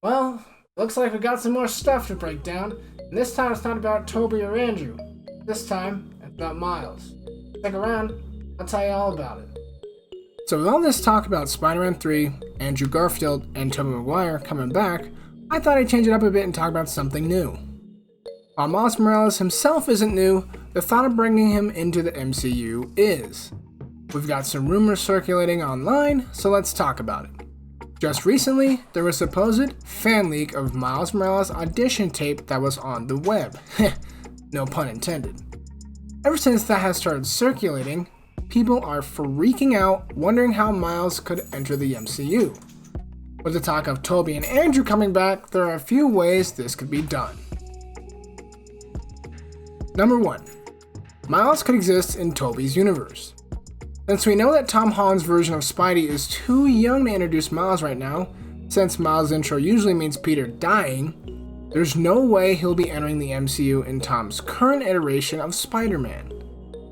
Well, looks like we got some more stuff to break down, and this time it's not about Toby or Andrew. This time, it's about Miles. Stick around, I'll tell you all about it. So with all this talk about Spider-Man 3, Andrew Garfield, and Tobey Maguire coming back, I thought I'd change it up a bit and talk about something new. While Miles Morales himself isn't new, the thought of bringing him into the MCU is. We've got some rumors circulating online, so let's talk about it. Just recently, there was a supposed fan leak of Miles Morales' audition tape that was on the web. No pun intended. Ever since that has started circulating, people are freaking out, wondering how Miles could enter the MCU. With the talk of Tobey and Andrew coming back, there are a few ways this could be done. Number 1. Miles could exist in Tobey's universe. Since we know that Tom Holland's version of Spidey is too young to introduce Miles right now, since Miles' intro usually means Peter dying, there's no way he'll be entering the MCU in Tom's current iteration of Spider-Man.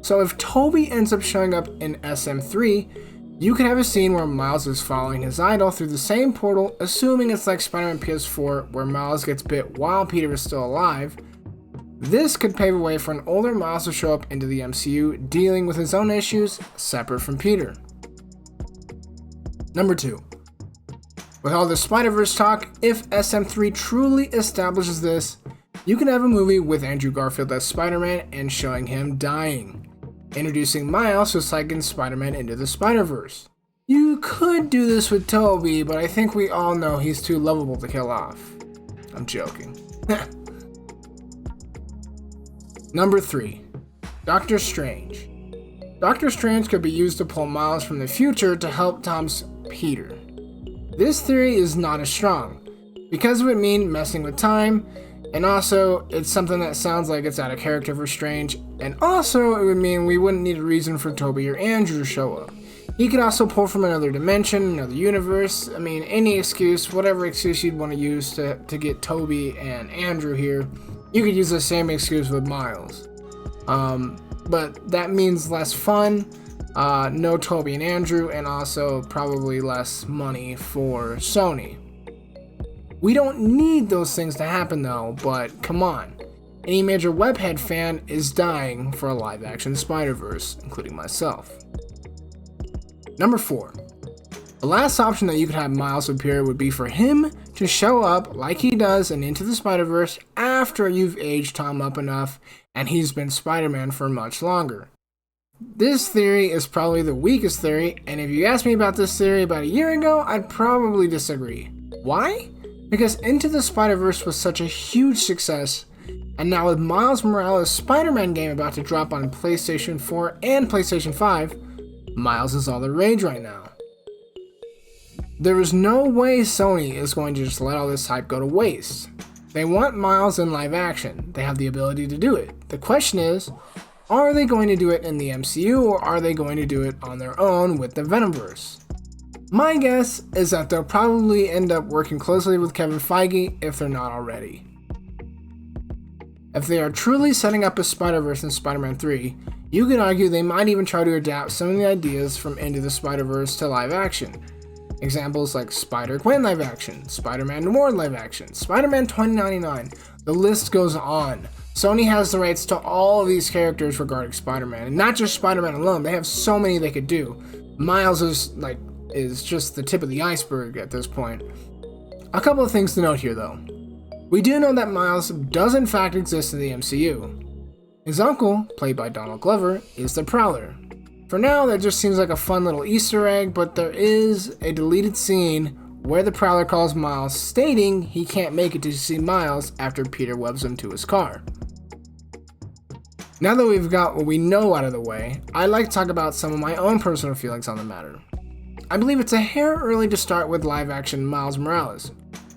So if Tobey ends up showing up in SM3, you could have a scene where Miles is following his idol through the same portal, assuming it's like Spider-Man PS4 where Miles gets bit while Peter is still alive. This could pave a way for an older Miles to show up into the MCU, dealing with his own issues separate from Peter. Number 2. With all the Spiderverse talk, if SM3 truly establishes this, you can have a movie with Andrew Garfield as Spider-Man and showing him dying, introducing Miles just like in Spider-Man Into the Spiderverse. You could do this with Tobey, but I think we all know he's too lovable to kill off. I'm joking. Number 3. Doctor Strange. Doctor Strange could be used to pull Miles from the future to help Tom's Peter. This theory is not as strong, because it would mean messing with time, and also it's something that sounds like it's out of character for Strange, and also it would mean we wouldn't need a reason for Tobey or Andrew to show up. He could also pull from another dimension, another universe, any excuse, whatever excuse you'd want to use to get Tobey and Andrew here. You could use the same excuse with Miles. But that means less fun, no Tobey and Andrew, and also probably less money for Sony. We don't need those things to happen though, but come on. Any major webhead fan is dying for a live-action Spider-Verse, including myself. Number 4. The last option that you could have Miles appear would be for him to show up like he does in Into the Spider-Verse after you've aged Tom up enough and he's been Spider-Man for much longer. This theory is probably the weakest theory, and if you asked me about this theory about a year ago, I'd probably disagree. Why? Because Into the Spider-Verse was such a huge success, and now with Miles Morales' Spider-Man game about to drop on PlayStation 4 and PlayStation 5, Miles is all the rage right now. There is no way Sony is going to just let all this hype go to waste. They want Miles in live action. They have the ability to do it. The question is, are they going to do it in the MCU or are they going to do it on their own with the Venomverse? My guess is that they'll probably end up working closely with Kevin Feige if they're not already. If they are truly setting up a Spider-Verse in Spider-Man 3, you could argue they might even try to adapt some of the ideas from Into the Spider-Verse to live action. Examples like Spider-Gwen live action, Spider-Man Noir live action, Spider-Man 2099, the list goes on. Sony has the rights to all of these characters regarding Spider-Man, and not just Spider-Man alone, they have so many they could do. Miles is just the tip of the iceberg at this point. A couple of things to note here though. We do know that Miles does in fact exist in the MCU. His uncle, played by Donald Glover, is the Prowler. For now, that just seems like a fun little Easter egg, but there is a deleted scene where the Prowler calls Miles, stating he can't make it to see Miles after Peter webs him to his car. Now that we've got what we know out of the way, I'd like to talk about some of my own personal feelings on the matter. I believe it's a hair early to start with live-action Miles Morales.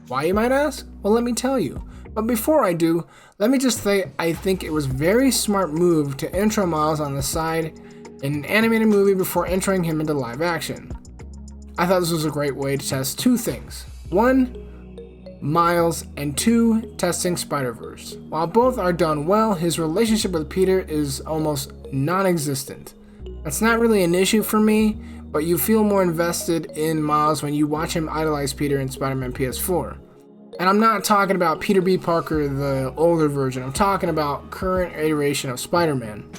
Why, you might ask? Well, let me tell you. But before I do, let me just say I think it was a very smart move to intro Miles on the side in an animated movie before entering him into live action. I thought this was a great way to test two things. 1, Miles, and 2, testing Spider-Verse. While both are done well, his relationship with Peter is almost non-existent. That's not really an issue for me, but you feel more invested in Miles when you watch him idolize Peter in Spider-Man PS4. And I'm not talking about Peter B. Parker, the older version. I'm talking about current iteration of Spider-Man.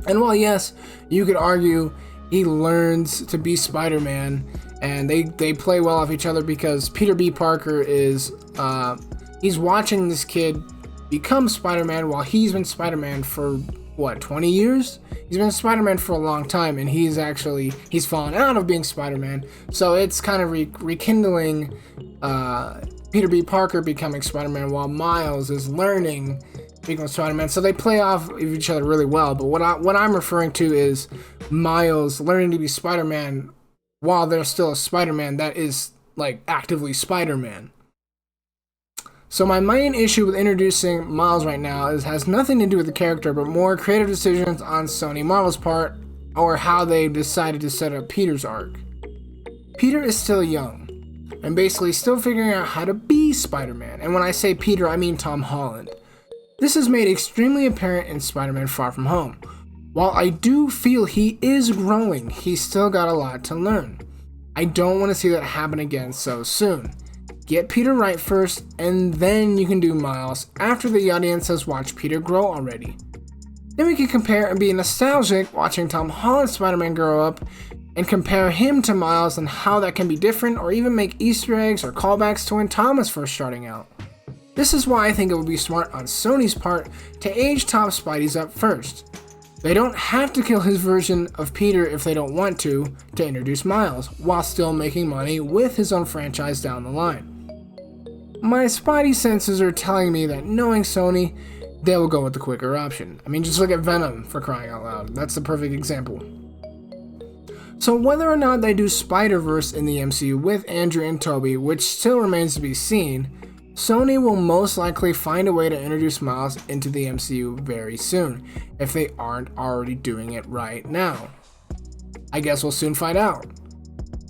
And while yes, you could argue he learns to be Spider-Man, and they play well off each other because Peter B. Parker is he's watching this kid become Spider-Man while he's been Spider-Man for what, 20 years? He's been Spider-Man for a long time, and he's fallen out of being Spider-Man. So it's kind of rekindling Peter B. Parker becoming Spider-Man while Miles is learning becoming Spider-Man. So they play off of each other really well. But what I'm referring to is Miles learning to be Spider-Man while there's still a Spider-Man that is like actively Spider-Man. So my main issue with introducing Miles right now has nothing to do with the character, but more creative decisions on Sony Marvel's part, or how they decided to set up Peter's arc. Peter is still young, and basically still figuring out how to be Spider-Man. And when I say Peter, I mean Tom Holland. This is made extremely apparent in Spider-Man Far From Home. While I do feel he is growing, he's still got a lot to learn. I don't want to see that happen again so soon. Get Peter right first, and then you can do Miles after the audience has watched Peter grow already. Then we can compare and be nostalgic watching Tom Holland's Spider-Man grow up, and compare him to Miles and how that can be different, or even make Easter eggs or callbacks to when Tom was first starting out. This is why I think it would be smart on Sony's part to age Tom Spidey's up first. They don't have to kill his version of Peter if they don't want to introduce Miles, while still making money with his own franchise down the line. My Spidey senses are telling me that, knowing Sony, they will go with the quicker option. I mean, just look at Venom, for crying out loud. That's the perfect example. So whether or not they do Spiderverse in the MCU with Andrew and Tobey, which still remains to be seen, Sony will most likely find a way to introduce Miles into the MCU very soon, if they aren't already doing it right now. I guess we'll soon find out.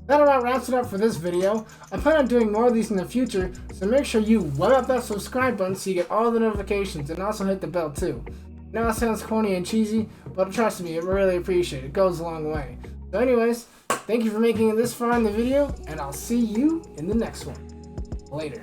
That about wraps it up for this video. I plan on doing more of these in the future, so make sure you web up that subscribe button so you get all the notifications, and also hit the bell too. Now it sounds corny and cheesy, but trust me, I really appreciate it. It goes a long way. So anyways, thank you for making it this far in the video, and I'll see you in the next one. Later.